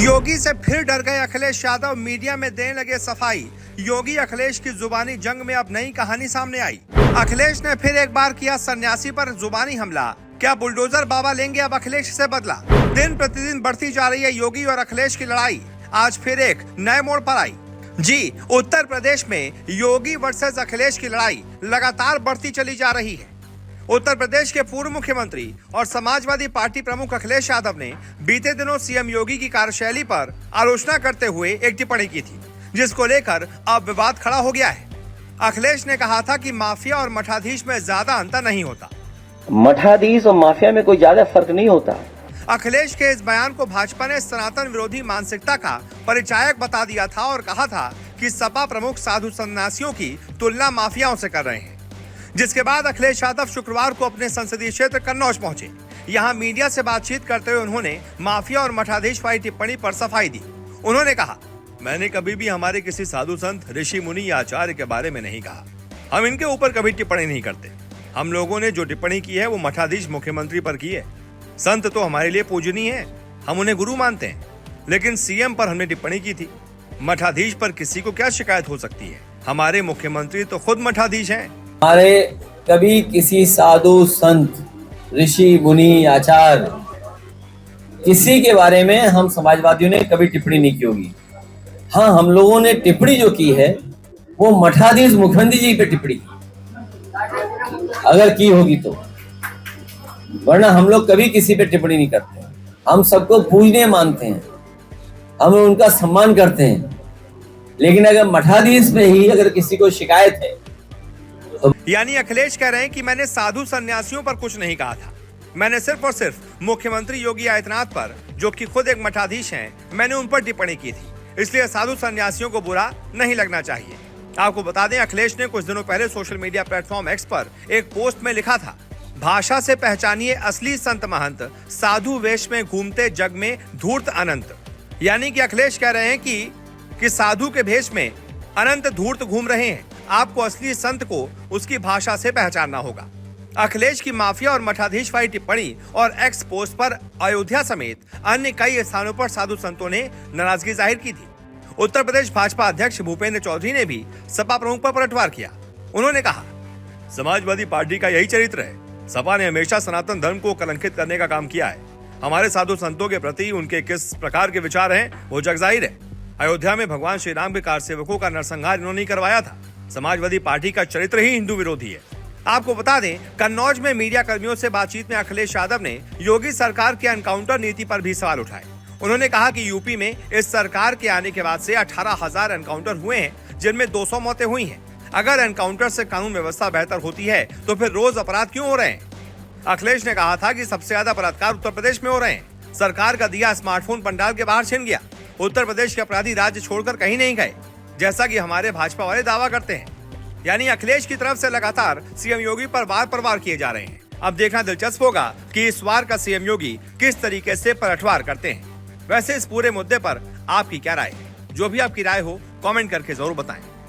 योगी से फिर डर गए अखिलेश यादव, मीडिया में देने लगे सफाई। योगी अखिलेश की जुबानी जंग में अब नई कहानी सामने आई। अखिलेश ने फिर एक बार किया सन्यासी पर जुबानी हमला। क्या बुलडोजर बाबा लेंगे अब अखिलेश से बदला? दिन प्रतिदिन बढ़ती जा रही है योगी और अखिलेश की लड़ाई, आज फिर एक नए मोड़ पर आई। जी, उत्तर प्रदेश में योगी वर्सेस अखिलेश की लड़ाई लगातार बढ़ती चली जा रही है। उत्तर प्रदेश के पूर्व मुख्यमंत्री और समाजवादी पार्टी प्रमुख अखिलेश यादव ने बीते दिनों सीएम योगी की कार्यशैली पर आलोचना करते हुए एक टिप्पणी की थी, जिसको लेकर अब विवाद खड़ा हो गया है। अखिलेश ने कहा था कि माफिया और मठाधीश में ज्यादा अंतर नहीं होता। मठाधीश और माफिया में कोई ज्यादा फर्क नहीं होता। अखिलेश के इस बयान को भाजपा ने सनातन विरोधी मानसिकता का परिचायक बता दिया था और कहा था कि सपा प्रमुख साधु सन्यासियों की तुलना माफियाओं से कर रहे हैं। जिसके बाद अखिलेश यादव शुक्रवार को अपने संसदीय क्षेत्र कन्नौज पहुंचे। यहां मीडिया से बातचीत करते हुए उन्होंने माफिया और मठाधीश वाली टिप्पणी पर सफाई दी। उन्होंने कहा, मैंने कभी भी हमारे किसी साधु संत, ऋषि मुनि या आचार्य के बारे में नहीं कहा। हम इनके ऊपर कभी टिप्पणी नहीं करते। हम लोगों ने जो टिप्पणी की है वो मठाधीश मुख्यमंत्री पर की है। संत तो हमारे लिए पूजनीय है, हम उन्हें गुरु मानते हैं, लेकिन सीएम पर हमने टिप्पणी की थी। मठाधीश पर किसी को क्या शिकायत हो सकती है? हमारे मुख्यमंत्री तो खुद मठाधीश हैं। हमारे कभी किसी साधु संत, ऋषि मुनि, आचार्य किसी के बारे में हम समाजवादियों ने कभी टिप्पणी नहीं की होगी। हाँ, हम लोगों ने टिप्पणी जो की है वो मठाधीश मुख्यमंत्री जी पे टिप्पणी की, अगर की होगी तो, वरना हम लोग कभी किसी पे टिप्पणी नहीं करते। हम सबको पूजनीय मानते हैं, हम उनका सम्मान करते हैं, लेकिन अगर मठाधीश में ही अगर किसी को शिकायत है तो... यानी अखिलेश कह रहे हैं कि मैंने साधु सन्यासियों पर कुछ नहीं कहा था। मैंने सिर्फ और सिर्फ मुख्यमंत्री योगी आदित्यनाथ पर, जो कि खुद एक मठाधीश हैं, मैंने उन पर टिप्पणी की थी। इसलिए साधु सन्यासियों को बुरा नहीं लगना चाहिए। आपको बता दें, अखिलेश ने कुछ दिनों पहले सोशल मीडिया प्लेटफॉर्म एक्स पर एक पोस्ट में लिखा था, भाषा से पहचानिए असली संत महंत, साधु वेश में घूमते जग में धूर्त अनंत। यानी कि अखिलेश कह रहे हैं कि साधु के भेष में अनंत धूर्त घूम रहे हैं। आपको असली संत को उसकी भाषा से पहचानना होगा। अखिलेश की माफिया और मठाधीश वाली टिप्पणी और एक्स पोस्ट पर अयोध्या समेत अन्य कई स्थानों पर साधु संतों ने नाराजगी जाहिर की थी। उत्तर प्रदेश भाजपा अध्यक्ष भूपेंद्र चौधरी ने भी सपा प्रमुख पर पलटवार किया। उन्होंने कहा, समाजवादी पार्टी का यही चरित्र है। सपा ने हमेशा सनातन धर्म को कलंकित करने का काम किया है। हमारे साधु संतों के प्रति उनके किस प्रकार के विचार हैं वो जग जाहिर है। अयोध्या में भगवान श्री राम के कारसेवकों का नरसंहार इन्होंने ही करवाया था। समाजवादी पार्टी का चरित्र ही हिंदू विरोधी है। आपको बता दें, कन्नौज में मीडिया कर्मियों से बातचीत में अखिलेश यादव ने योगी सरकार के एनकाउंटर नीति पर भी सवाल उठाए। उन्होंने कहा कि यूपी में इस सरकार के आने के बाद से 18,000 एनकाउंटर हुए हैं, जिनमें 200 मौतें हुई हैं। अगर एनकाउंटर से कानून व्यवस्था बेहतर होती है तो फिर रोज अपराध क्यों हो रहे हैं? अखिलेश ने कहा था कि सबसे ज्यादा बलात्कार उत्तर प्रदेश में हो रहे हैं। सरकार का दिया स्मार्टफोन पंडाल के बाहर छिन गया। उत्तर प्रदेश के अपराधी राज्य छोड़कर कहीं नहीं गए, जैसा कि हमारे भाजपा वाले दावा करते हैं। यानी अखिलेश की तरफ से लगातार सीएम योगी पर वार प्रवार किए जा रहे हैं। अब देखना दिलचस्प होगा कि इस वार का सीएम योगी किस तरीके से पलटवार करते हैं। वैसे इस पूरे मुद्दे पर आपकी क्या राय है? जो भी आपकी राय हो, कमेंट करके जरूर बताएं।